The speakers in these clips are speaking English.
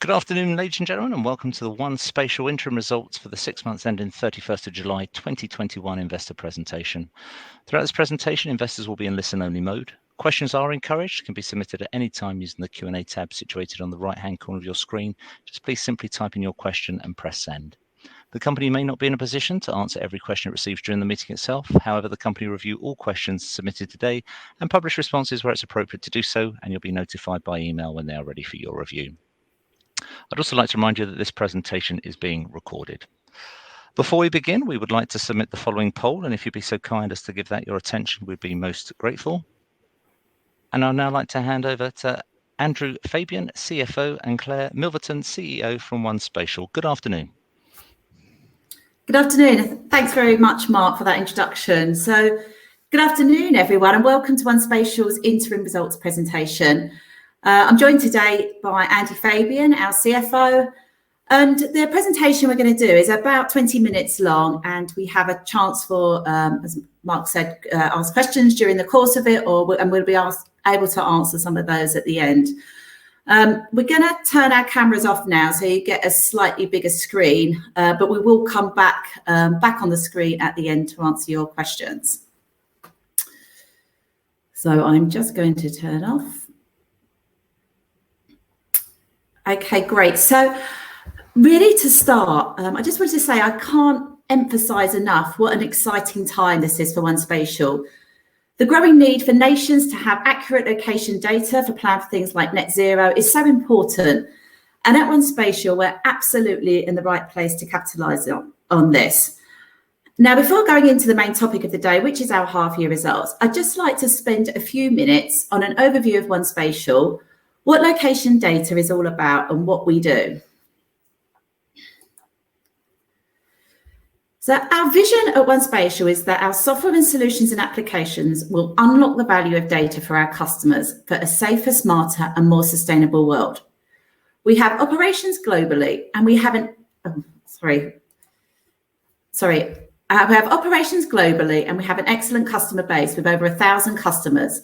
Good afternoon, ladies and gentlemen, and welcome to the 1SPATIAL interim results for the 6 months ending 31st of July 2021 investor presentation. Throughout this presentation, investors will be in listen-only mode. Questions are encouraged, can be submitted at any time using the Q&A tab situated on the right-hand corner of your screen. Just please simply type in your question and press send. The company may not be in a position to answer every question it receives during the meeting itself. However, the company will review all questions submitted today and publish responses where it's appropriate to do so, and you'll be notified by email when they are ready for your review. I'd also like to remind you that this presentation is being recorded. Before we begin, we would like to submit the following poll, and if you'd be so kind as to give that your attention, we'd be most grateful. And I'd now like to hand over to Andrew Fabian, CFO, and Claire Milverton, CEO from 1SPATIAL. Good afternoon. Good afternoon. Thanks very much, Mark, for that introduction. So, good afternoon, everyone, and welcome to 1SPATIAL's interim results presentation. I'm joined today by Andy Fabian, our CFO, and the presentation we're going to do is about 20 minutes long, and we have a chance for, as Mark said, ask questions during the course of it, and we'll be able to answer some of those at the end. We're going to turn our cameras off now so you get a slightly bigger screen, but we will come back on the screen at the end to answer your questions. So I'm just going to turn off. Okay, great. So really to start, I just wanted to say I can't emphasize enough what an exciting time this is for 1SPATIAL. The growing need for nations to have accurate location data for plan for things like net zero is so important. And at 1SPATIAL, we're absolutely in the right place to capitalise on this. Now, before going into the main topic of the day, which is our half-year results, I'd just like to spend a few minutes on an overview of 1SPATIAL, what location data is all about and what we do. So our vision at 1SPATIAL is that our software and solutions and applications will unlock the value of data for our customers for a safer, smarter and more sustainable world. We have operations globally and we have operations globally and we have an excellent customer base with over 1,000 customers,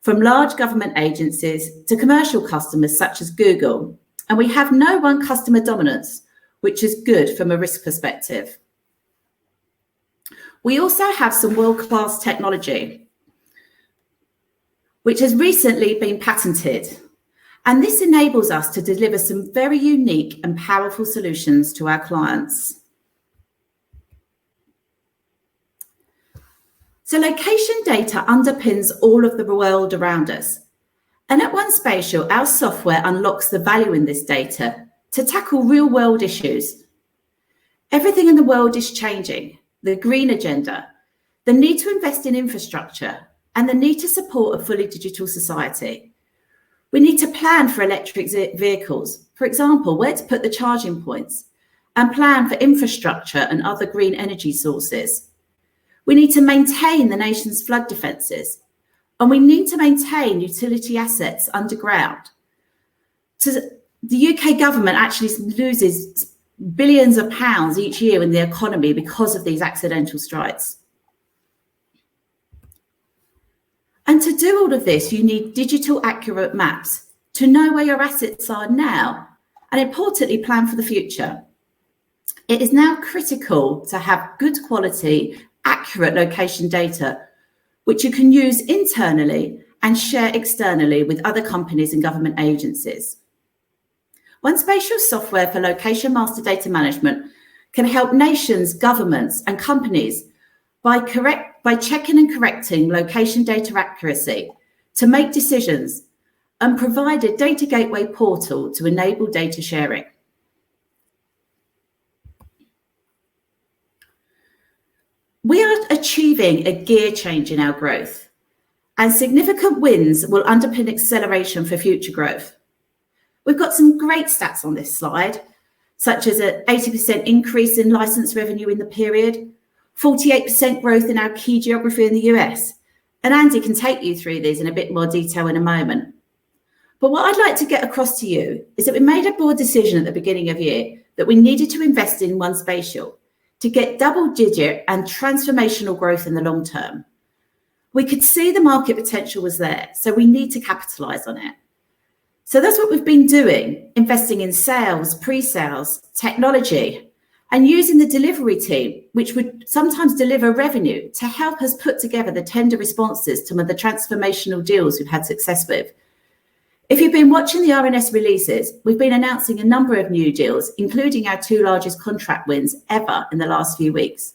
from large government agencies to commercial customers such as Google. And we have no one customer dominance, which is good from a risk perspective. We also have some world-class technology, which has recently been patented. And this enables us to deliver some very unique and powerful solutions to our clients. So location data underpins all of the world around us. And at 1SPATIAL, our software unlocks the value in this data to tackle real-world issues. Everything in the world is changing. The green agenda, the need to invest in infrastructure, and the need to support a fully digital society. We need to plan for electric vehicles, for example, where to put the charging points, and plan for infrastructure and other green energy sources. We need to maintain the nation's flood defences, and we need to maintain utility assets underground. The UK government actually loses billions of pounds each year in the economy because of these accidental strikes. And to do all of this, you need digital accurate maps to know where your assets are now and importantly, plan for the future. It is now critical to have good quality, accurate location data, which you can use internally and share externally with other companies and government agencies. 1SPATIAL software for location master data management can help nations, governments and companies by checking and correcting location data accuracy to make decisions and provide a data gateway portal to enable data sharing. We are achieving a gear change in our growth, and significant wins will underpin acceleration for future growth. We've got some great stats on this slide, such as an 80% increase in license revenue in the period, 48% growth in our key geography in the US, and Andy can take you through these in a bit more detail in a moment. But what I'd like to get across to you is that we made a board decision at the beginning of the year that we needed to invest in 1SPATIAL to get double-digit and transformational growth in the long term. We could see the market potential was there, so we need to capitalise on it. So that's what we've been doing, investing in sales, pre-sales, technology, and using the delivery team, which would sometimes deliver revenue, to help us put together the tender responses to some of the transformational deals we've had success with. If you've been watching the RNS releases, we've been announcing a number of new deals, including our 2 largest contract wins ever in the last few weeks.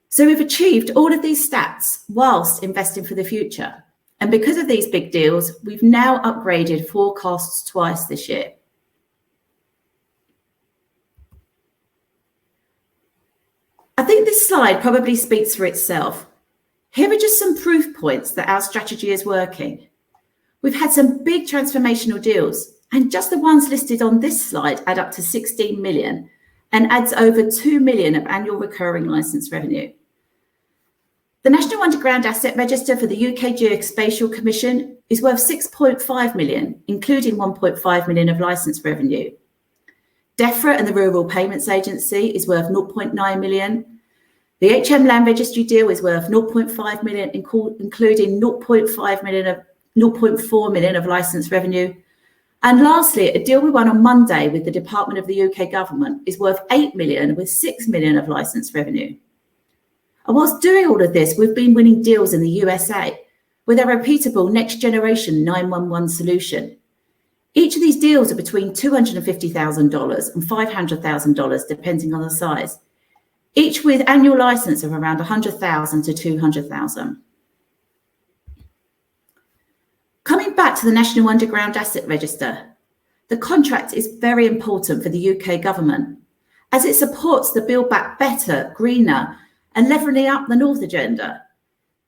So we've achieved all of these stats whilst investing for the future. And because of these big deals, we've now upgraded forecasts twice this year. I think this slide probably speaks for itself. Here are just some proof points that our strategy is working. We've had some big transformational deals, and just the ones listed on this slide add up to 16 million and adds over 2 million of annual recurring license revenue. The National Underground Asset Register for the UK Geospatial Commission is worth 6.5 million, including 1.5 million of license revenue. DEFRA and the Rural Payments Agency is worth 0.9 million. The HM Land Registry deal is worth 0.5 million, including 0.4 million of license revenue. And lastly, a deal we won on Monday with the Department of the UK Government is worth 8 million with 6 million of license revenue. And whilst doing all of this, we've been winning deals in the USA with a repeatable next generation 911 solution. Each of these deals are between $250,000 and $500,000, depending on the size, each with annual license of around 100,000 to 200,000. Coming back to the National Underground Asset Register, the contract is very important for the UK government as it supports the Build Back Better, Greener and Levelling Up the North agenda.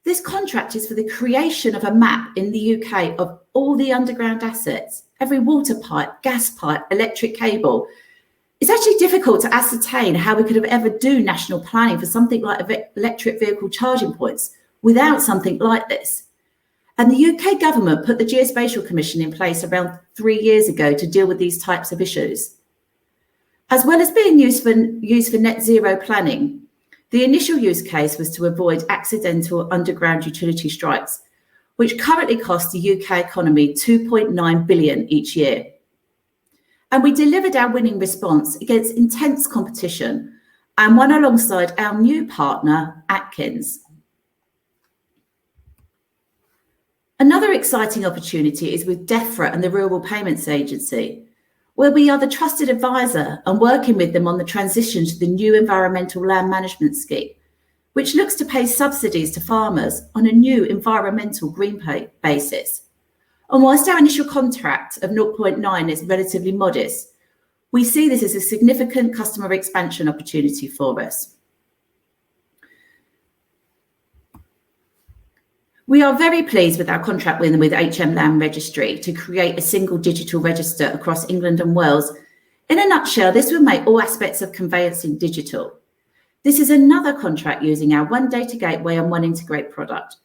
This contract is for the creation of a map in the UK of all the underground assets, every water pipe, gas pipe, electric cable. It's actually difficult to ascertain how we could have ever do national planning for something like electric vehicle charging points without something like this. And the UK government put the Geospatial Commission in place around 3 years ago to deal with these types of issues. As well as being used for net zero planning, the initial use case was to avoid accidental underground utility strikes, which currently cost the UK economy 2.9 billion each year. And we delivered our winning response against intense competition and won alongside our new partner, Atkins. Another exciting opportunity is with DEFRA and the Rural Payments Agency, where we are the trusted advisor and working with them on the transition to the new environmental land management scheme, which looks to pay subsidies to farmers on a new environmental green pay basis. And whilst our initial contract of 0.9 is relatively modest, we see this as a significant customer expansion opportunity for us. We are very pleased with our contract win with HM Land Registry to create a single digital register across England and Wales. In a nutshell, this will make all aspects of conveyancing digital. This is another contract using our One Data Gateway and One Integrate product.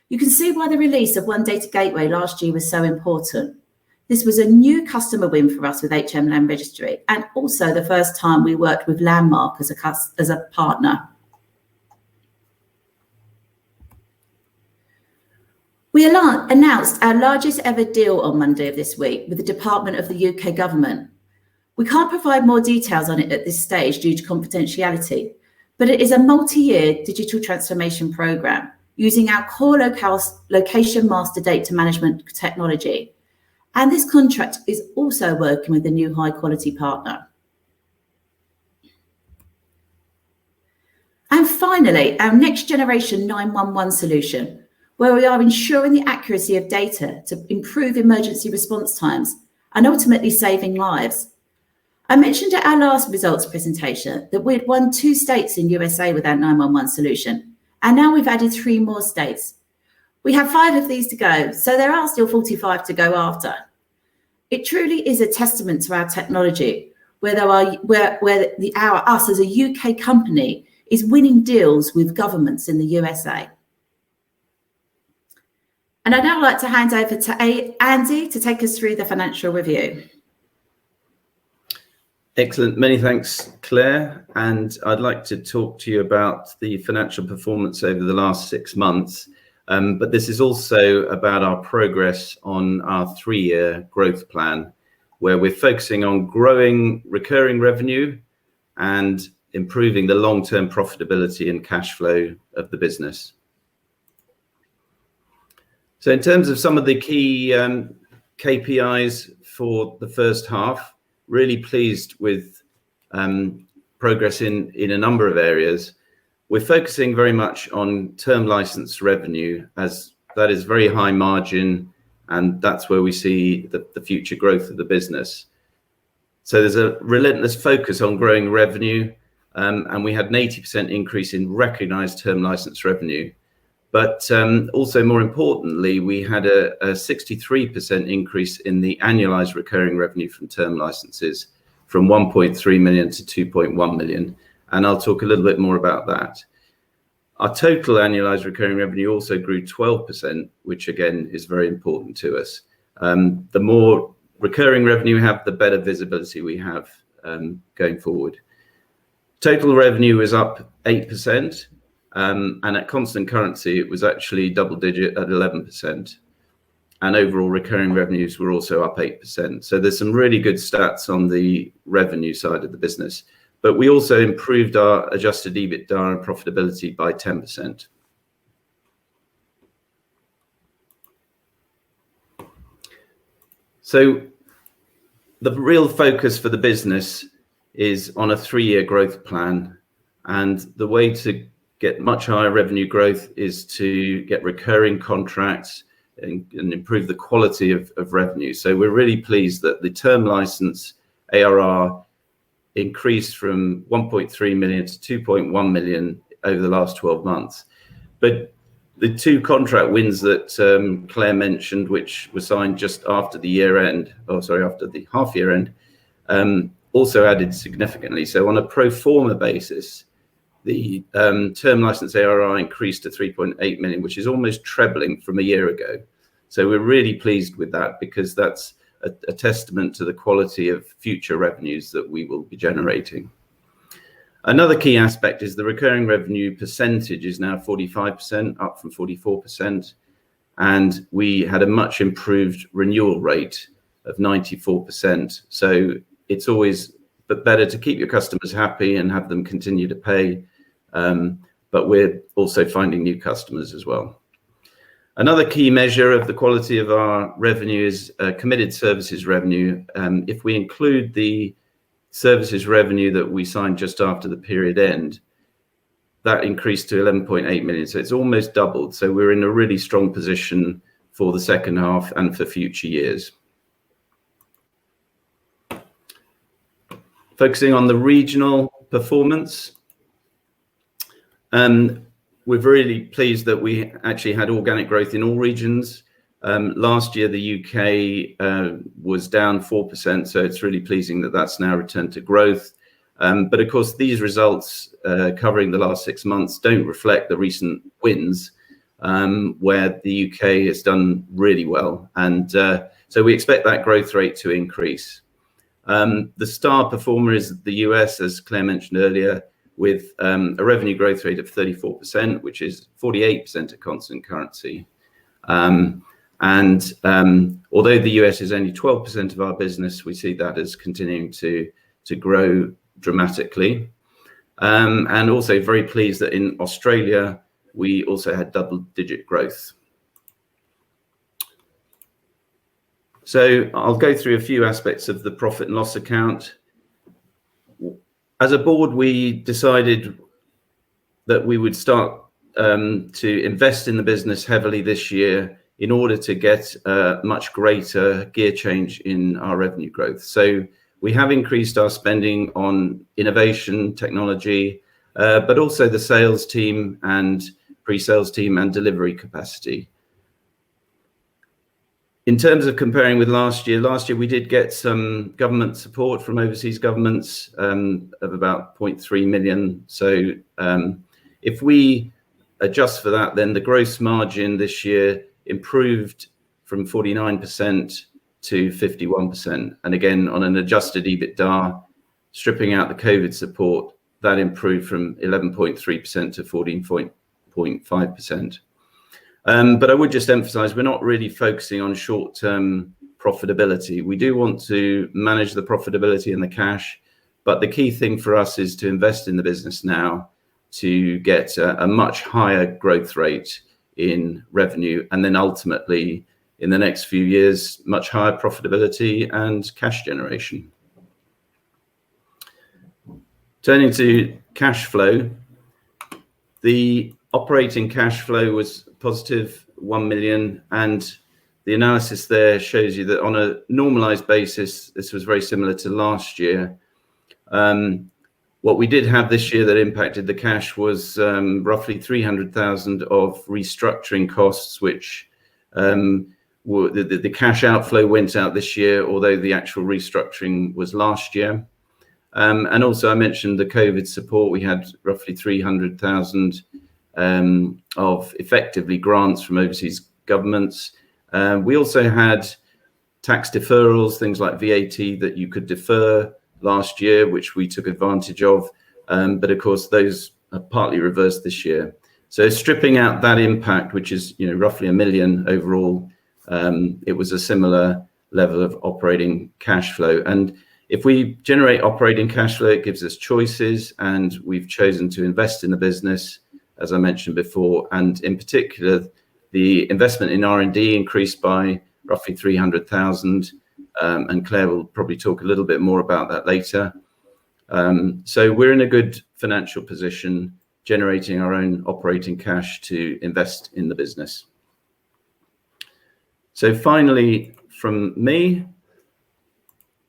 You can see why the release of One Data Gateway last year was so important. This was a new customer win for us with HM Land Registry, and also the first time we worked with Landmark as a partner. We announced our largest ever deal on Monday of this week with the Department of the UK Government. We can't provide more details on it at this stage due to confidentiality, but it is a multi-year digital transformation programme using our core location master data management technology. And this contract is also working with a new high quality partner. And finally, our next generation 911 solution, where we are ensuring the accuracy of data to improve emergency response times and ultimately saving lives. I mentioned at our last results presentation that we'd won 2 states in USA with our 911 solution, and now we've added 3 more states. We have 5 of these to go, so there are still 45 to go after. It truly is a testament to our technology, us as a UK company is winning deals with governments in the USA. And I'd now like to hand over to Andy to take us through the financial review. Excellent. Many thanks, Claire. And I'd like to talk to you about the financial performance over the last 6 months. But this is also about our progress on our 3-year growth plan, where we're focusing on growing recurring revenue and improving the long-term profitability and cash flow of the business. So in terms of some of the key KPIs for the first half, really pleased with progress in a number of areas. We're focusing very much on term license revenue, as that is very high margin, and that's where we see the future growth of the business. So there's a relentless focus on growing revenue, and we had an 80% increase in recognized term license revenue. But also more importantly, we had a 63% increase in the annualized recurring revenue from term licenses, from 1.3 million to 2.1 million. And I'll talk a little bit more about that. Our total annualized recurring revenue also grew 12%, which again is very important to us. The more recurring revenue we have, the better visibility we have going forward. Total revenue was up 8%, and at constant currency, it was actually double digit at 11%. And overall recurring revenues were also up 8%. So there's some really good stats on the revenue side of the business. But we also improved our adjusted EBITDA and profitability by 10%. So the real focus for the business is on a 3-year growth plan. And the way to get much higher revenue growth is to get recurring contracts and improve the quality of revenue. So we're really pleased that the term license ARR increased from 1.3 million to 2.1 million over the last 12 months. But the 2 contract wins that Claire mentioned, which were signed just after the year end, after the half year end, also added significantly. So on a pro forma basis, the term license ARR increased to 3.8 million, which is almost trebling from a year ago. So we're really pleased with that, because that's a testament to the quality of future revenues that we will be generating. Another key aspect is the recurring revenue percentage is now 45%, up from 44%. And we had a much improved renewal rate of 94%. So it's always better to keep your customers happy and have them continue to pay. But we're also finding new customers as well. Another key measure of the quality of our revenue is committed services revenue. If we include the services revenue that we signed just after the period end, that increased to 11.8 million. So it's almost doubled. So we're in a really strong position for the second half and for future years. Focusing on the regional performance. We're really pleased that we actually had organic growth in all regions. Last year, the UK was down 4%, so it's really pleasing that that's now returned to growth. But of course, these results covering the last 6 months don't reflect the recent wins, where the UK has done really well. And so we expect that growth rate to increase. The star performer is the US, as Claire mentioned earlier, with a revenue growth rate of 34%, which is 48% at constant currency. And although the US is only 12% of our business, we see that as continuing to grow dramatically. And also very pleased that in Australia, we also had double-digit growth. So I'll go through a few aspects of the profit and loss account. As a board, we decided that we would start to invest in the business heavily this year in order to get a much greater gear change in our revenue growth. So we have increased our spending on innovation, technology, but also the sales team and pre-sales team and delivery capacity. In terms of comparing with last year we did get some government support from overseas governments of about 0.3 million. So if we adjust for that, then the gross margin this year improved from 49% to 51%. And again, on an adjusted EBITDA, stripping out the COVID support, that improved from 11.3% to 14.5%. But I would just emphasize, we're not really focusing on short-term profitability. We do want to manage the profitability and the cash, but the key thing for us is to invest in the business now to get a much higher growth rate in revenue, and then ultimately in the next few years, much higher profitability and cash generation. Turning to cash flow, the operating cash flow was positive 1 million, and the analysis there shows you that on a normalized basis, this was very similar to last year. What we did have this year that impacted the cash was roughly 300,000 of restructuring costs, which the cash outflow went out this year, although the actual restructuring was last year. And also I mentioned the COVID support. We had roughly 300,000 of effectively grants from overseas governments. We also had tax deferrals, things like VAT that you could defer last year, which we took advantage of. But of course, those are partly reversed this year. So stripping out that impact, which is roughly 1 million overall, it was a similar level of operating cash flow. And if we generate operating cash flow, it gives us choices, and we've chosen to invest in the business, as I mentioned before. And in particular, the investment in R&D increased by roughly 300,000, and Claire will probably talk a little bit more about that later. So we're in a good financial position, generating our own operating cash to invest in the business. So finally, from me,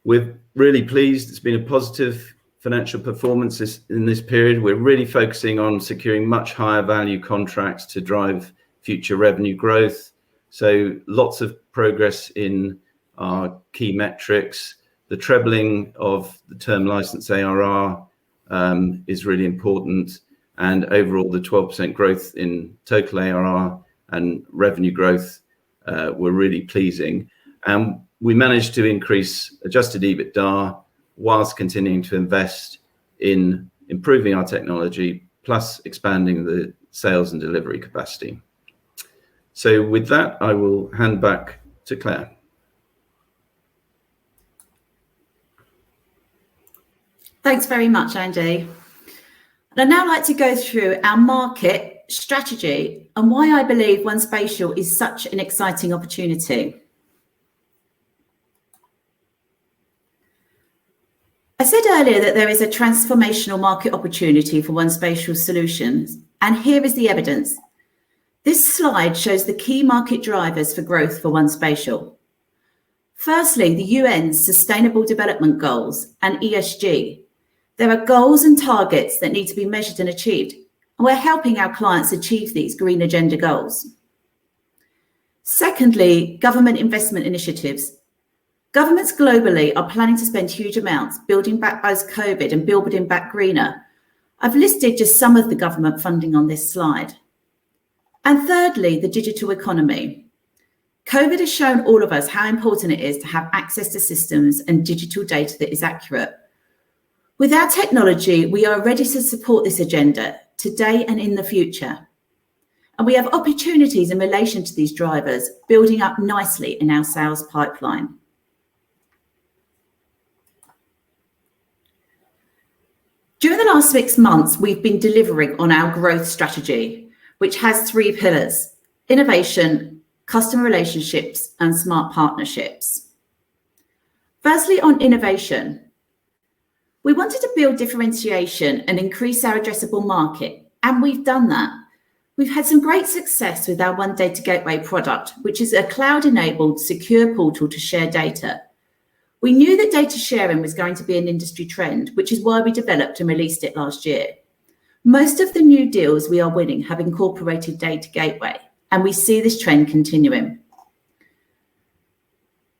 we're really pleased. It's been a positive financial performance in this period. We're really focusing on securing much higher value contracts to drive future revenue growth. So lots of progress in our key metrics. The trebling of the term license ARR is really important, and overall the 12% growth in total ARR and revenue growth were really pleasing. And we managed to increase adjusted EBITDA whilst continuing to invest in improving our technology, plus expanding the sales and delivery capacity. So with that, I will hand back to Claire. Thanks very much, Andy. And I'd now like to go through our market strategy and why I believe 1Spatial is such an exciting opportunity. I said earlier that there is a transformational market opportunity for 1Spatial solutions, and here is the evidence. This slide shows the key market drivers for growth for 1Spatial. Firstly, the UN's Sustainable Development Goals and ESG. There are goals and targets that need to be measured and achieved, and we're helping our clients achieve these green agenda goals. Secondly, government investment initiatives. Governments globally are planning to spend huge amounts building back post-COVID and building back greener. I've listed just some of the government funding on this slide. And thirdly, the digital economy. COVID has shown all of us how important it is to have access to systems and digital data that is accurate. With our technology, we are ready to support this agenda today and in the future. And we have opportunities in relation to these drivers building up nicely in our sales pipeline. During the last 6 months, we've been delivering on our growth strategy, which has 3 pillars: innovation, customer relationships, and smart partnerships. Firstly, on innovation, we wanted to build differentiation and increase our addressable market, and we've done that. We've had some great success with our One Data Gateway product, which is a cloud-enabled secure portal to share data. We knew that data sharing was going to be an industry trend, which is why we developed and released it last year. Most of the new deals we are winning have incorporated Data Gateway, and we see this trend continuing.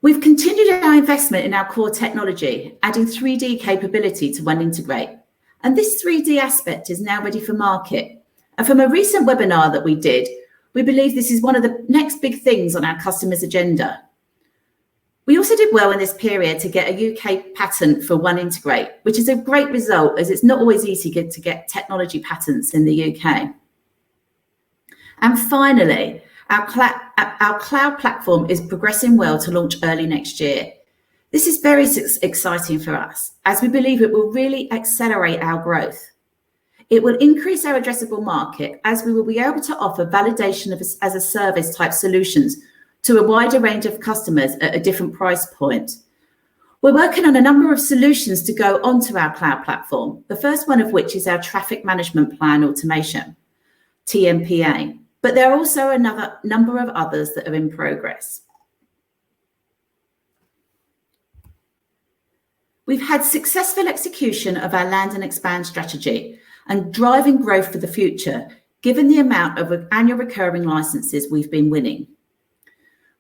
We've continued our investment in our core technology, adding 3D capability to 1Integrate. And this 3D aspect is now ready for market. And from a recent webinar that we did, we believe this is one of the next big things on our customers' agenda. We also did well in this period to get a UK patent for 1Integrate, which is a great result as it's not always easy to get technology patents in the UK. And finally, Our cloud platform is progressing well to launch early next year. This is very exciting for us, as we believe it will really accelerate our growth. It will increase our addressable market, as we will be able to offer validation as a service type solutions to a wider range of customers at a different price point. We're working on a number of solutions to go onto our cloud platform, the first one of which is our traffic management plan automation, TMPA, but there are also another number of others that are in progress. We've had successful execution of our land and expand strategy and driving growth for the future, given the amount of annual recurring licenses we've been winning.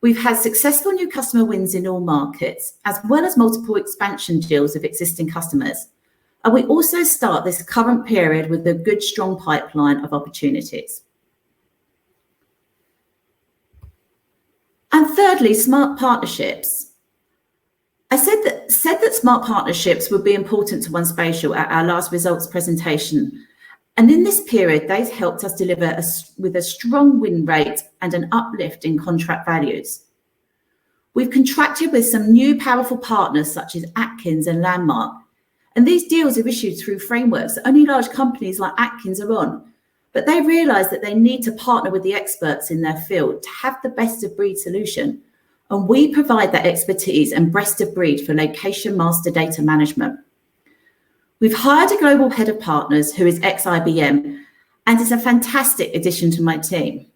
We've had successful new customer wins in all markets, as well as multiple expansion deals of existing customers. And we also start this current period with a good, strong pipeline of opportunities. And thirdly, smart partnerships. I said that smart partnerships would be important to 1Spatial at our last results presentation. And in this period, they've helped us deliver with a strong win rate and an uplift in contract values. We've contracted with some new powerful partners such as Atkins and Landmark. And these deals are issued through frameworks that only large companies like Atkins are on. But they realise that they need to partner with the experts in their field to have the best of breed solution. And we provide that expertise and best of breed for location master data management. We've hired a global head of partners who is ex-IBM and is a fantastic addition to my team.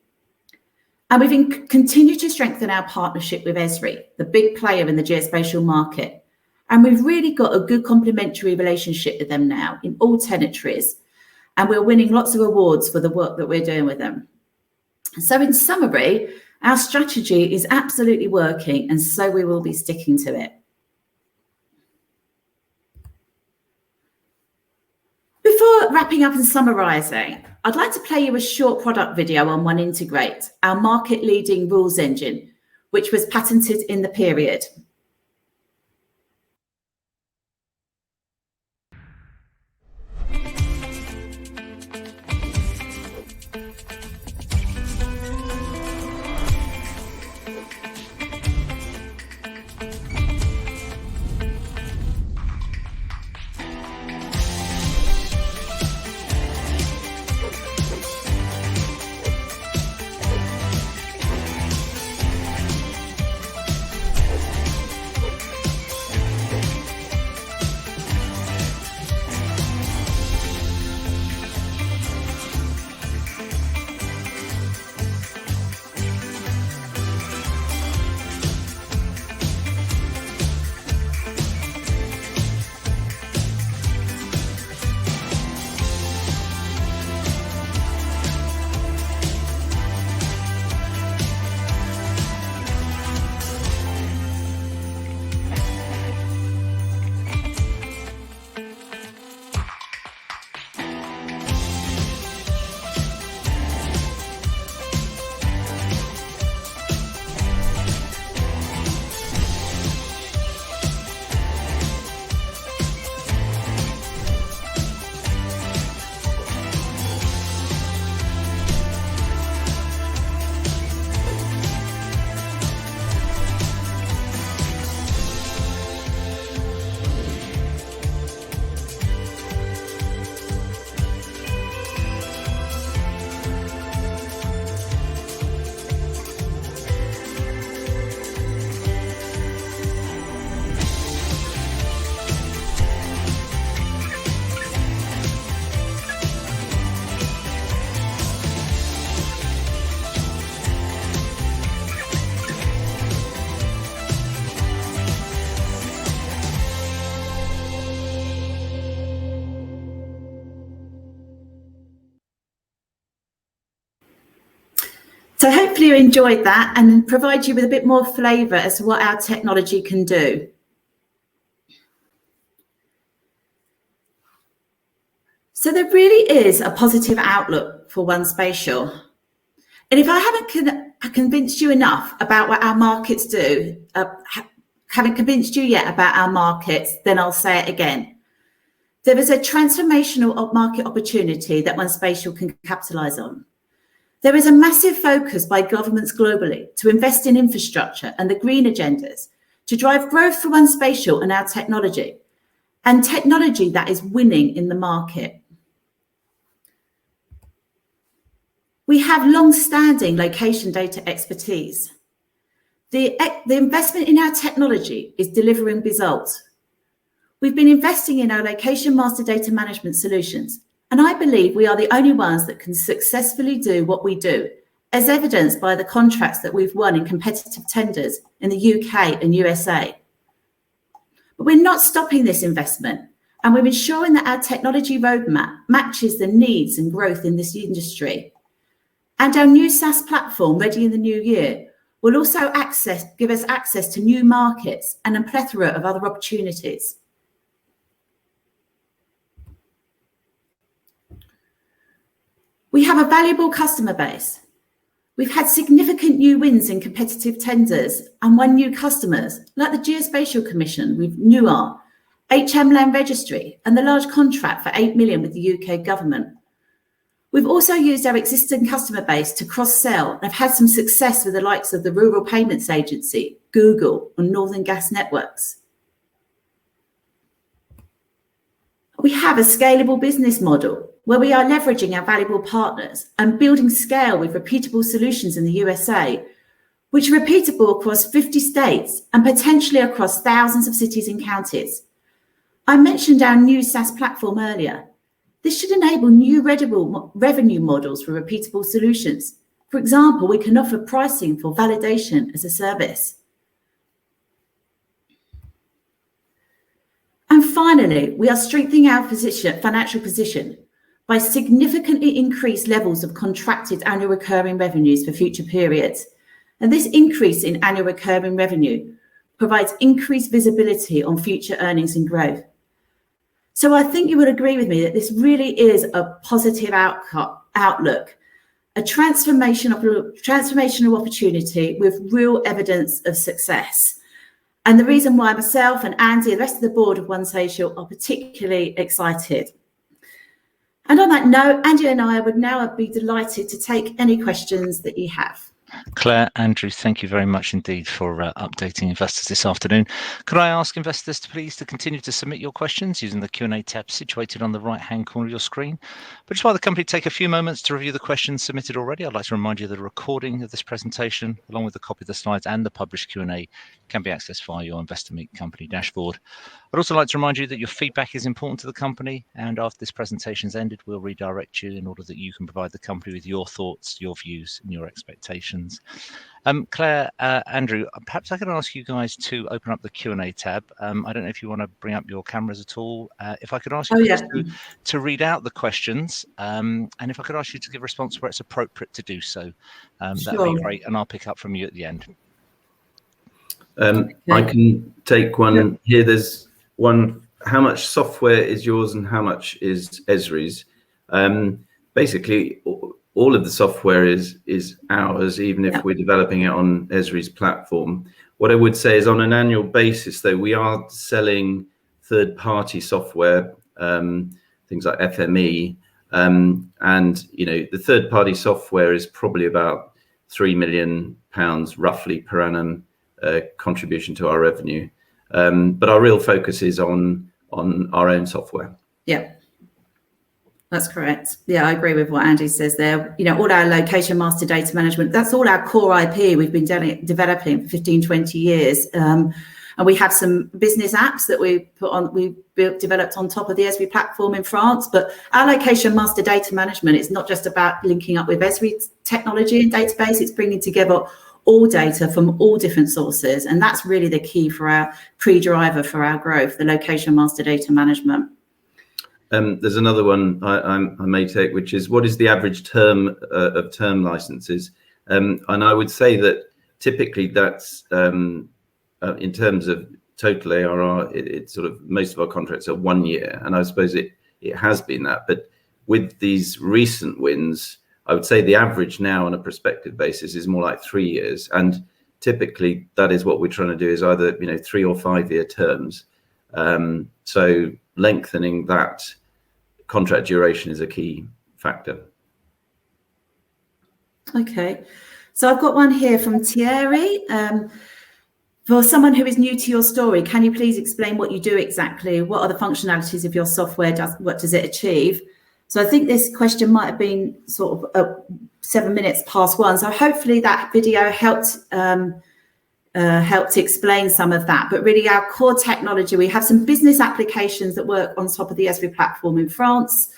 And we've continued to strengthen our partnership with Esri, the big player in the geospatial market. And we've really got a good complementary relationship with them now in all territories. And we're winning lots of awards for the work that we're doing with them. So in summary, our strategy is absolutely working, and so we will be sticking to it. Before wrapping up and summarising, I'd like to play you a short product video on 1Integrate, our market-leading rules engine, which was patented in the period. So hopefully you enjoyed that and provide you with a bit more flavour as to what our technology can do. So there really is a positive outlook for 1Spatial. And if I haven't convinced you enough about what our markets do, haven't convinced you yet about our markets, then I'll say it again. There is a transformational market opportunity that 1Spatial can capitalise on. There is a massive focus by governments globally to invest in infrastructure and the green agendas to drive growth for 1Spatial and our technology, and technology that is winning in the market. We have long-standing location data expertise. The investment in our technology is delivering results. We've been investing in our location master data management solutions, and I believe we are the only ones that can successfully do what we do, as evidenced by the contracts that we've won in competitive tenders in the UK and USA. But we're not stopping this investment, and we're ensuring that our technology roadmap matches the needs and growth in this industry. And our new SaaS platform, ready in the new year, will also give us access to new markets and a plethora of other opportunities. We have a valuable customer base. We've had significant new wins in competitive tenders and won new customers, like the Geospatial Commission with NUAR, HM Land Registry, and the large contract for 8 million with the UK government. We've also used our existing customer base to cross-sell and have had some success with the likes of the Rural Payments Agency, Google, and Northern Gas Networks. We have a scalable business model where we are leveraging our valuable partners and building scale with repeatable solutions in the USA, which are repeatable across 50 states and potentially across thousands of cities and counties. I mentioned our new SaaS platform earlier. This should enable new revenue models for repeatable solutions. For example, we can offer pricing for validation as a service. And finally, we are strengthening our financial position by significantly increased levels of contracted annual recurring revenues for future periods. And this increase in annual recurring revenue provides increased visibility on future earnings and growth. So I think you would agree with me that this really is a positive outlook, a transformational opportunity with real evidence of success. And the reason why myself and Andy and the rest of the board of 1Spatial are particularly excited. And on that note, Andy and I would now be delighted to take any questions that you have. Claire, Andrew, thank you very much indeed for updating investors this afternoon. Could I ask investors to please continue to submit your questions using the Q&A tab situated on the right-hand corner of your screen. But just while the company take a few moments to review the questions submitted already, I'd like to remind you that a recording of this presentation, along with a copy of the slides and the published Q&A, can be accessed via your Investor Meet company dashboard. I'd also like to remind you that your feedback is important to the company, and after this presentation is ended, we'll redirect you in order that you can provide the company with your thoughts, your views, and your expectations. Claire, Andrew, perhaps I can ask you guys to open up the Q&A tab. I don't know if you want to bring up your cameras at all. If I could ask you to read out the questions, and if I could ask you to give a response where it's appropriate to do so, that'd be great, and I'll pick up from you at the end. I can take one here. There's one, how much software is yours and how much is Esri's? Basically, all of the software is ours, even if we're developing it on Esri's platform. What I would say is on an annual basis, though, we are selling third-party software, things like FME, and the third-party software is probably about £3 million roughly per annum contribution to our revenue. But our real focus is on our own software. Yeah. That's correct. Yeah, I agree with what Andy says there. All our location master data management, that's all our core IP we've been developing for 15, 20 years. And we have some business apps that we developed on top of the Esri platform in France. But our location master data management is not just about linking up with Esri technology and database, it's bringing together all data from all different sources. And that's really the key for our driver for our growth, the location master data management. There's another one I may take, which is what is the average term of term licenses? And I would say that typically that's in terms of total ARR, it's sort of most of our contracts are 1 year, and I suppose it has been that. But with these recent wins, I would say the average now on a prospective basis is more like 3 years, and typically that is what we're trying to do, is either 3 or 5 year terms. So lengthening that contract duration is a key factor. Okay, so I've got one here from Thierry. For someone who is new to your story, can you please explain what you do exactly? What are the functionalities of your software? What does it achieve? So I think this question might have been sort of 7 minutes past one. So hopefully that video helped explain some of that. But really our core technology, we have some business applications that work on top of the Esri platform in France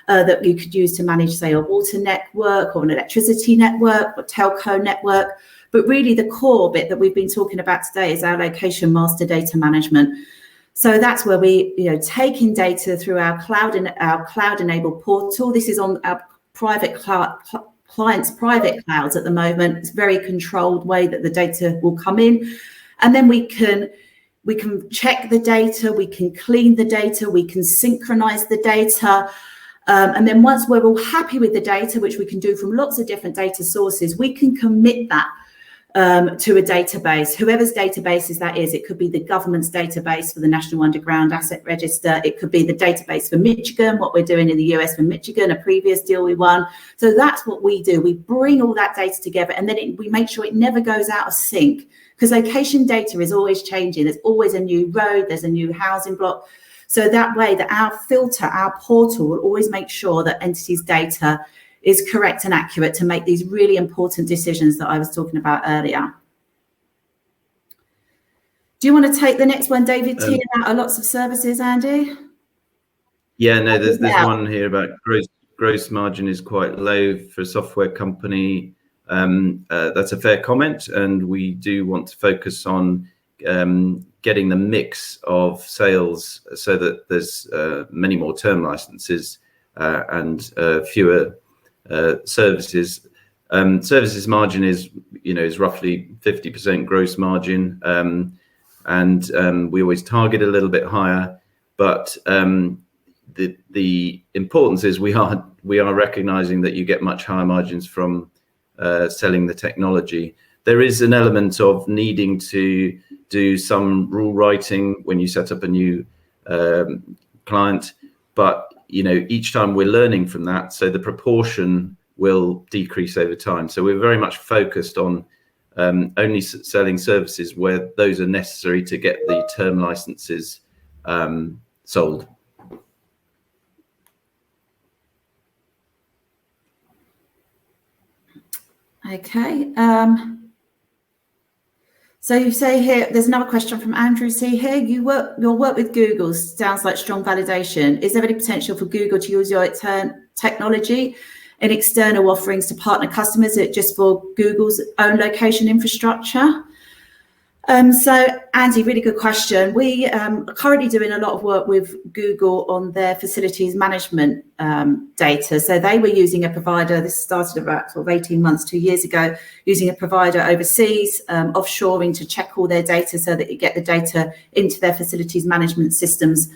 that you could use to manage, say, a water network or an electricity network or telco network. But really the core bit that we've been talking about today is our location master data management. So that's where we, taking data through our cloud-enabled portal. This is on our private clients' private clouds at the moment. It's a very controlled way that the data will come in, and then we can check the data, we can clean the data, we can synchronize the data. And then once we're all happy with the data, which we can do from lots of different data sources, we can commit that to a database, whoever's database is that is. It could be the government's database for the National Underground Asset Register. It could be the database for Michigan, what we're doing in the US for Michigan, a previous deal we won. So that's what we do. We bring all that data together, and then we make sure it never goes out of sync, because location data is always changing. There's always a new road, there's a new housing block. So that way that our filter, our portal will always make sure that entities' data is correct and accurate to make these really important decisions that I was talking about earlier. Do you want to take the next one, David T, about lots of services, Andy? Yeah, no, there's one here about gross margin is quite low for a software company. That's a fair comment, and we do want to focus on getting the mix of sales so that there's many more term licenses and fewer services. Services margin is roughly 50% gross margin, and we always target a little bit higher. But the importance is we are recognizing that you get much higher margins from selling the technology. There is an element of needing to do some rule writing when you set up a new client, but each time we're learning from that, so the proportion will decrease over time. So we're very much focused on only selling services where those are necessary to get the term licenses sold. Okay. So you say here, there's another question from Andrew C here. Your work with Google sounds like strong validation. Is there any potential for Google to use your technology in external offerings to partner customers, just for Google's own location infrastructure? So Andy, really good question. We are currently doing a lot of work with Google on their facilities management data. So they were using a provider, this started about sort of 18 months, 2 years ago, using a provider overseas, offshoring to check all their data so that you get the data into their facilities management systems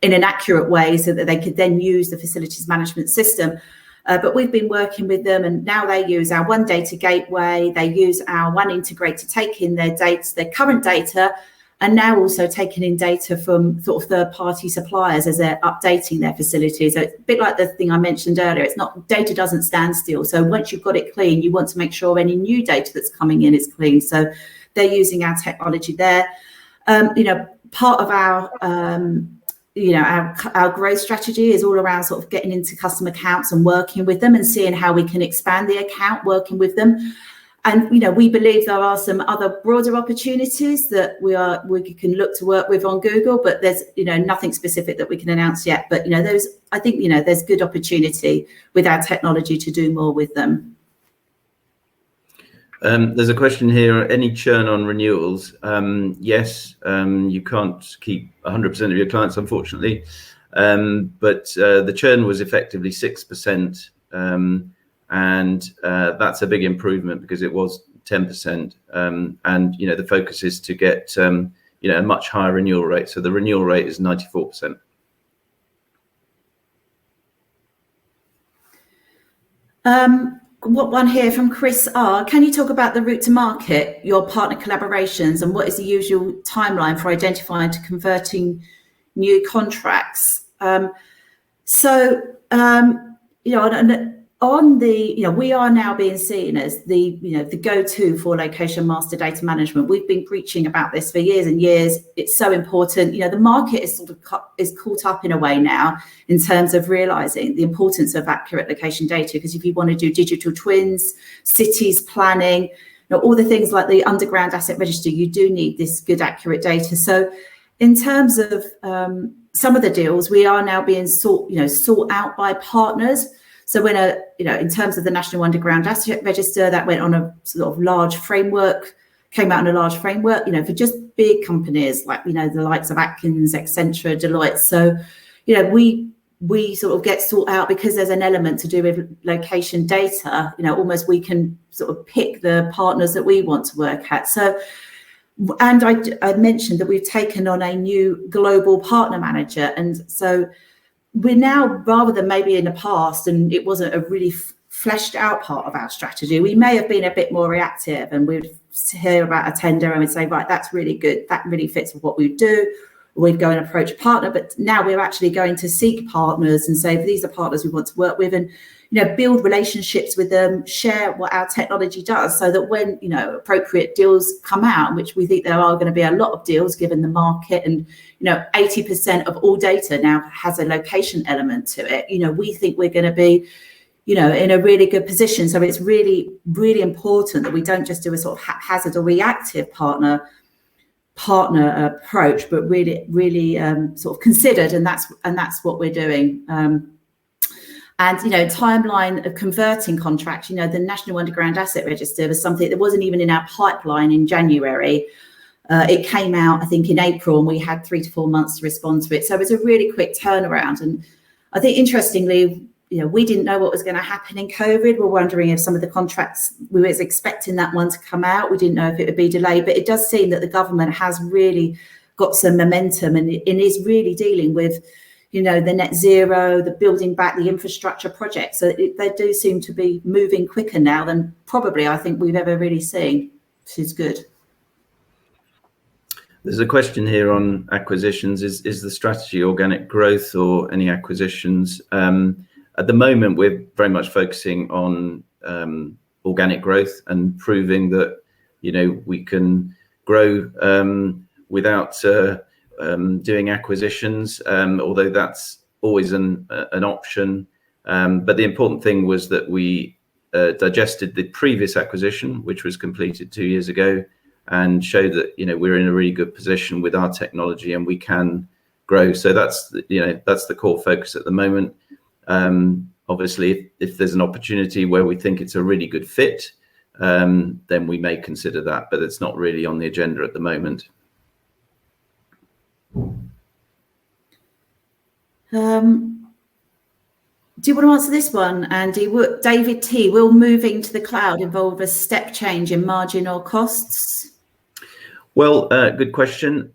in an accurate way so that they could then use the facilities management system. But we've been working with them, and now they use our One Data Gateway. They use our One Integrate to take in their data, their current data, and now also taking in data from sort of third-party suppliers as they're updating their facilities. So it's a bit like the thing I mentioned earlier. It's not, data doesn't stand still. So once you've got it clean, you want to make sure any new data that's coming in is clean. So they're using our technology there. Part of our our growth strategy is all around sort of getting into customer accounts and working with them and seeing how we can expand the account, working with them. And, we believe there are some other broader opportunities that we can look to work with on Google, but there's, nothing specific that we can announce yet. But, there's good opportunity with our technology to do more with them. There's a question here, any churn on renewals? Yes, you can't keep 100% of your clients, unfortunately, but the churn was effectively 6%, and that's a big improvement because it was 10%, and the focus is to get a much higher renewal rate. So the renewal rate is 94%. What one here from Chris R. Can you talk about the route to market, your partner collaborations, and what is the usual timeline for identifying to converting new contracts? on the, we are now being seen as the, the go-to for location master data management. We've been preaching about this for years and years. It's so important. The market is sort of is caught up in a way now in terms of realizing the importance of accurate location data, because if you want to do digital twins, cities planning, all the things like the underground asset register, you do need this good, accurate data. So in terms of some of the deals, we are now being sought out by partners. So when in terms of the National Underground Asset Register, that went on a sort of large framework, came out in a large framework, for just big companies like, the likes of Atkins, Accenture, Deloitte. So, we sort of get sought out because there's an element to do with location data. Almost we can sort of pick the partners that we want to work at. So, and I mentioned that we've taken on a new global partner manager, and so we're now, rather than maybe in the past, and it wasn't a really fleshed out part of our strategy, we may have been a bit more reactive, and we'd hear about a tender and we'd say, right, that's really good, that really fits with what we do. We'd go and approach a partner, but now we're actually going to seek partners and say, these are partners we want to work with, and build relationships with them, share what our technology does, so that when appropriate deals come out, which we think there are going to be a lot of deals given the market, and 80% of all data now has a location element to it. We think we're going to be in a really good position. So it's really, really important that we don't just do a sort of haphazard or reactive partner approach, but really sort of considered, and that's what we're doing. And timeline of converting contracts, the National Underground Asset Register was something that wasn't even in our pipeline in January. It came out, I think, in April, and we had 3 to 4 months to respond to it. So it was a really quick turnaround. And I think, interestingly, we didn't know what was going to happen in COVID. We're wondering if some of the contracts, we were expecting that one to come out. We didn't know if it would be delayed, but it does seem that the government has really got some momentum and is really dealing with, the net zero, the building back the infrastructure projects. So they do seem to be moving quicker now than probably I think we've ever really seen, which is good. There's a question here on acquisitions. Is the strategy organic growth or any acquisitions? At the moment, we're very much focusing on organic growth and proving that, we can grow without doing acquisitions, although that's always an option. But the important thing was that we digested the previous acquisition, which was completed 2 years ago, and showed that, we're in a really good position with our technology and we can grow. So that's the core focus at the moment. Obviously, if there's an opportunity where we think it's a really good fit, then we may consider that, but it's not really on the agenda at the moment. Do you want to answer this one, Andy? David T, will moving to the cloud involve a step change in margin or costs? Well, good question.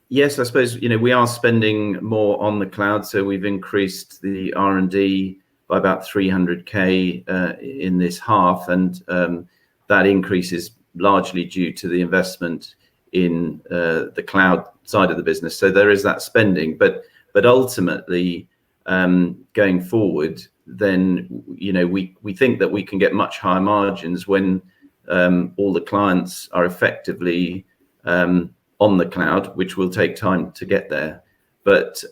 Yes, I suppose, we are spending more on the cloud. So we've increased the R&D by about 300K in this half. And that increase is largely due to the investment in the cloud side of the business. So there is that spending. But ultimately, going forward, then, we think that we can get much higher margins when all the clients are effectively on the cloud, which will take time to get there. But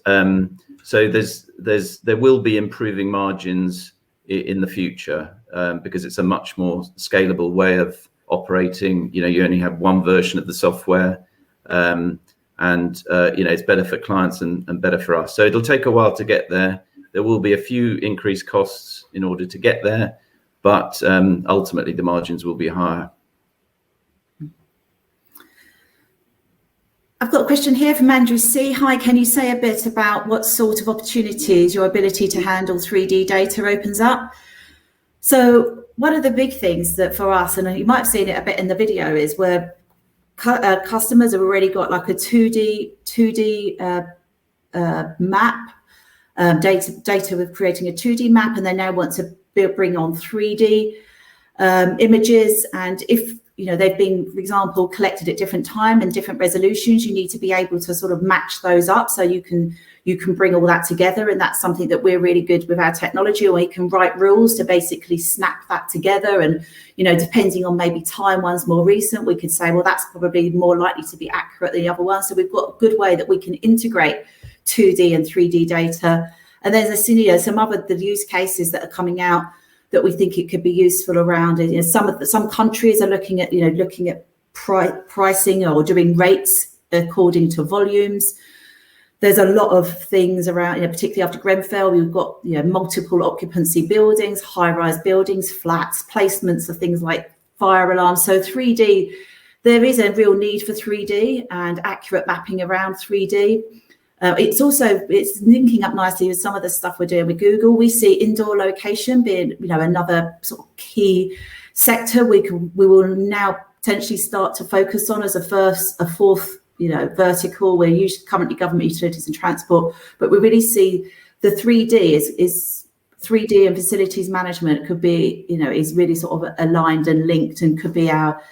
so there will be improving margins in the future because it's a much more scalable way of operating. You only have one version of the software, and it's better for clients and better for us. So it'll take a while to get there. There will be a few increased costs in order to get there, but ultimately the margins will be higher. I've got a question here from Andrew C. Hi, can you say a bit about what sort of opportunities your ability to handle 3D data opens up? So one of the big things that for us, and you might have seen it a bit in the video, is where customers have already got like a 2D map, data with creating a 2D map, and they now want to bring on 3D images. And if they've been, for example, collected at different time and different resolutions. You need to be able to sort of match those up so you can bring all that together. And that's something that we're really good with our technology, or we can write rules to basically snap that together. And, depending on maybe time one's more recent, we could say, well, that's probably more likely to be accurate than the other one. So we've got a good way that we can integrate 2D and 3D data. And there's some other the use cases that are coming out that we think it could be useful around it. Some countries are looking at pricing or doing rates according to volumes. There's a lot of things around, particularly after Grenfell, we've got multiple occupancy buildings, high-rise buildings, flats, placements of things like fire alarms. So 3D, there is a real need for 3D and accurate mapping around 3D. It's linking up nicely with some of the stuff we're doing with Google. We see indoor location being, another sort of key sector we will now potentially start to focus on as a fourth, vertical. We're usually currently government, utilities and transport, but we really see the 3D is 3D and facilities management could be, is really sort of aligned and linked and could be our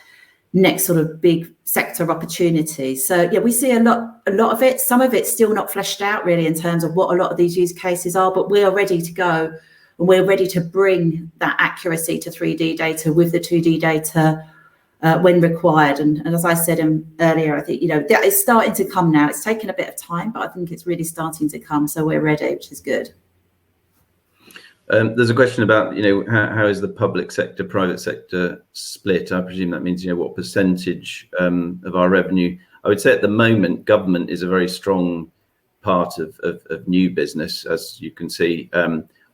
next sort of big sector opportunity. So we see a lot of it. Some of it's still not fleshed out really in terms of what a lot of these use cases are, but we are ready to go and we're ready to bring that accuracy to 3D data with the 2D data when required. And as I said earlier, I think that is starting to come now. It's taken a bit of time, but I think it's really starting to come. So we're ready, which is good. There's a question about, how is the public sector, private sector split? I presume that means, what percentage of our revenue. I would say at the moment, government is a very strong part of new business, as you can see.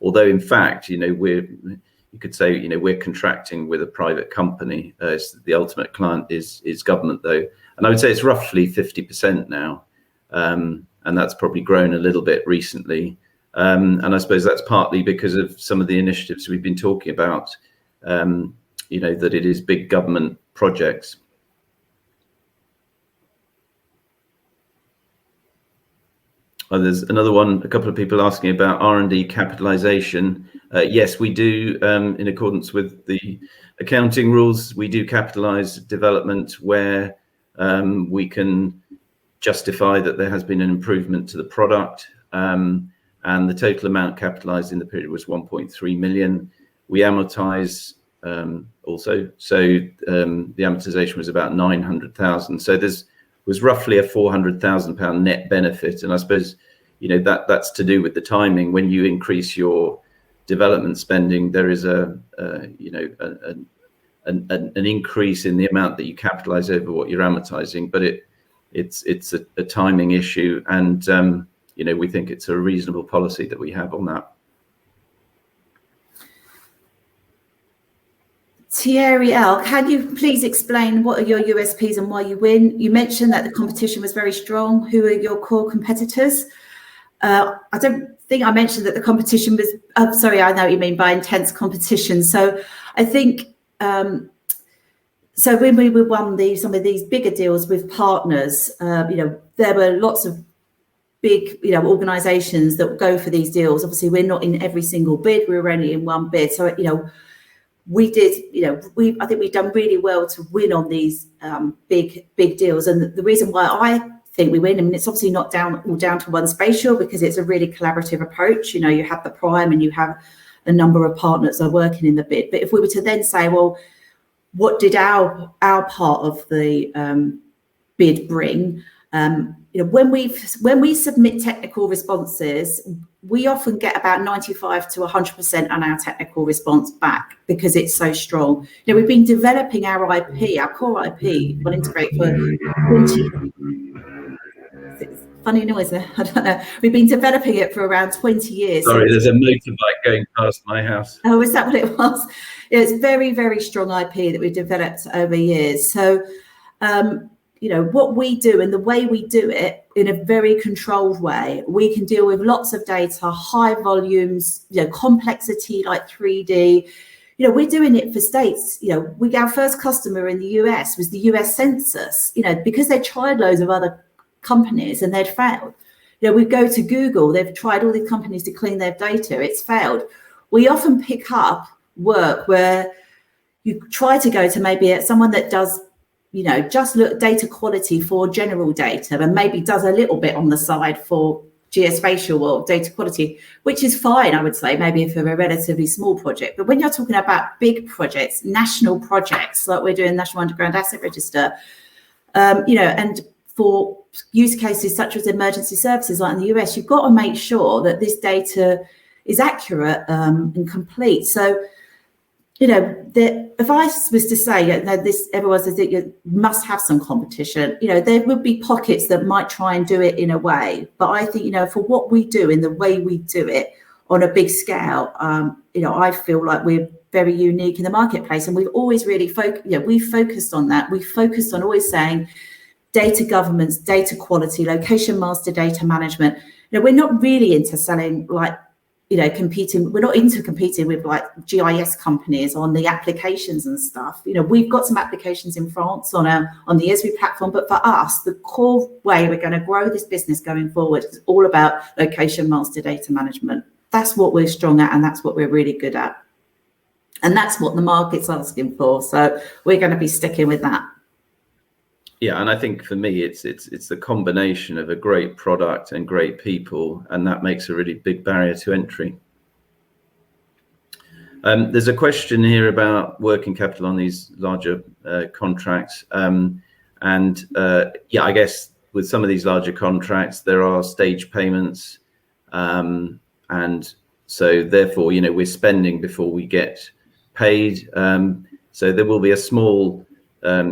Although, in fact, you could say, we're contracting with a private company. The ultimate client is government, though. And I would say it's roughly 50% now. And that's probably grown a little bit recently. And I suppose that's partly because of some of the initiatives we've been talking about, that it is big government projects. Oh, there's another one, a couple of people asking about R&D capitalization. Yes, we do, in accordance with the accounting rules, we do capitalize development where we can justify that there has been an improvement to the product. And the total amount capitalized in the period was 1.3 million. We amortize also. So the amortization was about 900,000. So there's was roughly a £400,000 net benefit. And I suppose, that's to do with the timing. When you increase your development spending, there is an increase in the amount that you capitalize over what you're amortizing, but it's a timing issue. And, we think it's a reasonable policy that we have on that. Thierry L, can you please explain what are your USPs and why you win? You mentioned that the competition was very strong. Who are your core competitors? I don't think I mentioned that the competition was, sorry, I know what you mean by intense competition. So I think, so when we won some of these bigger deals with partners, there were lots of big, organizations that go for these deals. Obviously, we're not in every single bid. We were only in one bid. So, we did, I think we've done really well to win on these big deals. And the reason why I think we win, it's obviously not all down to 1SPATIAL, because it's a really collaborative approach. You have the prime and you have a number of partners that are working in the bid. But if we were to then say, well, what did our part of the bid bring? When we submit technical responses, we often get about 95 to 100% on our technical response back because it's so strong. We've been developing our IP, our core IP, on Integrate for 20. Funny noise there. I don't know. We've been developing it for around 20 years. Sorry, there's a motorbike going past my house. Oh, is that what it was? Yeah, it's very, very strong IP that we've developed over years. So, what we do and the way we do it in a very controlled way, we can deal with lots of data, high volumes, complexity like 3D. We're doing it for states. Our first customer in the US was the US Census, because they tried loads of other companies and they'd failed. We go to Google, they've tried all these companies to clean their data, it's failed. We often pick up work where you try to go to maybe someone that does, just look data quality for general data and maybe does a little bit on the side for geospatial or data quality, which is fine, I would say, maybe for a relatively small project. But when you're talking about big projects, national projects, like we're doing National Underground Asset Register, and for use cases such as emergency services like in the US, you've got to make sure that this data is accurate and complete. So, the advice was to say, everyone says that you must have some competition. There would be pockets that might try and do it in a way, but I think, for what we do in the way we do it on a big scale, I feel like we're very unique in the marketplace, and we've always really focused on that. We focused on always saying data governance, data quality, location master data management. We're not really into selling competing. We're not into competing with like GIS companies on the applications and stuff. We've got some applications in France on the ESRI platform, but for us, the core way we're going to grow this business going forward is all about location master data management. That's what we're strong at, and that's what we're really good at, and that's what the market's asking for. So we're going to be sticking with that. Yeah, and I think for me, it's the combination of a great product and great people, and that makes a really big barrier to entry. There's a question here about working capital on these larger contracts, I guess with some of these larger contracts, there are stage payments, and so therefore, we're spending before we get paid. So there will be a small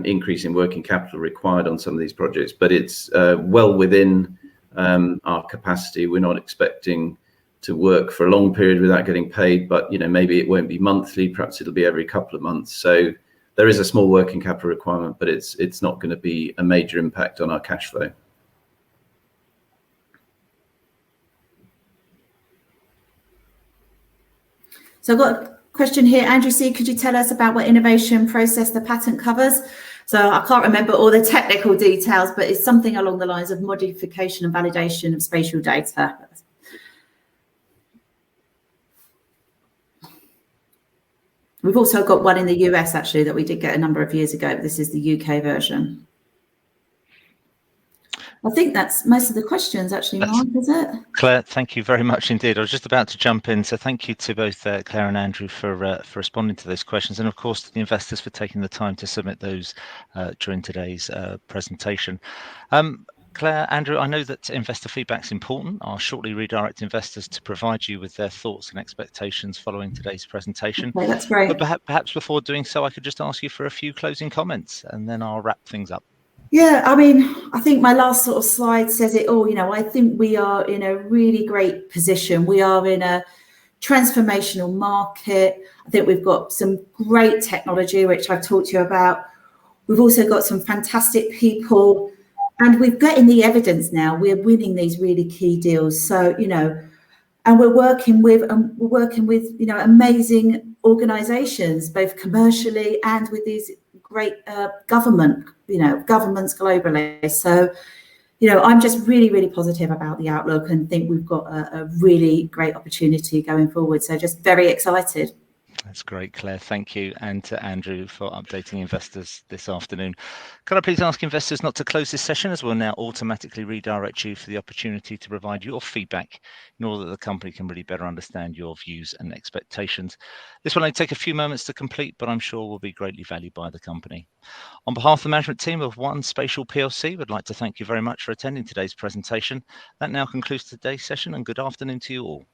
increase in working capital required on some of these projects, but it's well within our capacity. We're not expecting to work for a long period without getting paid, but maybe it won't be monthly, perhaps it'll be every couple of months. So there is a small working capital requirement, but it's not going to be a major impact on our cash flow. So I've got a question here. Andrew C, could you tell us about what innovation process the patent covers? So I can't remember all the technical details, but it's something along the lines of modification and validation of spatial data. We've also got one in the US, actually, that we did get a number of years ago, but this is the UK version. I think that's most of the questions, actually, Mark, is it? Claire, thank you very much indeed. I was just about to jump in, so thank you to both Claire and Andrew for responding to those questions, and of course to the investors for taking the time to submit those during today's presentation. Claire, Andrew, I know that investor feedback is important. I'll shortly redirect investors to provide you with their thoughts and expectations following today's presentation. Okay, that's great. But perhaps before doing so, I could just ask you for a few closing comments, and then I'll wrap things up. Yeah, I mean, I think my last sort of slide says it all. I think we are in a really great position. We are in a transformational market. I think we've got some great technology, which I've talked to you about. We've also got some fantastic people, and we're getting the evidence now. We're winning these really key deals. So, and we're working with amazing organizations, both commercially and with these great governments globally. So, I'm just really, really positive about the outlook and think we've got a really great opportunity going forward. So just very excited. That's great, Claire. Thank you. And to Andrew for updating investors this afternoon. Can I please ask investors not to close this session, as we'll now automatically redirect you for the opportunity to provide your feedback in order that the company can really better understand your views and expectations. This will only take a few moments to complete, but I'm sure will be greatly valued by the company. On behalf of the management team of 1SPATIAL PLC, we'd like to thank you very much for attending today's presentation. That now concludes today's session, and good afternoon to you all.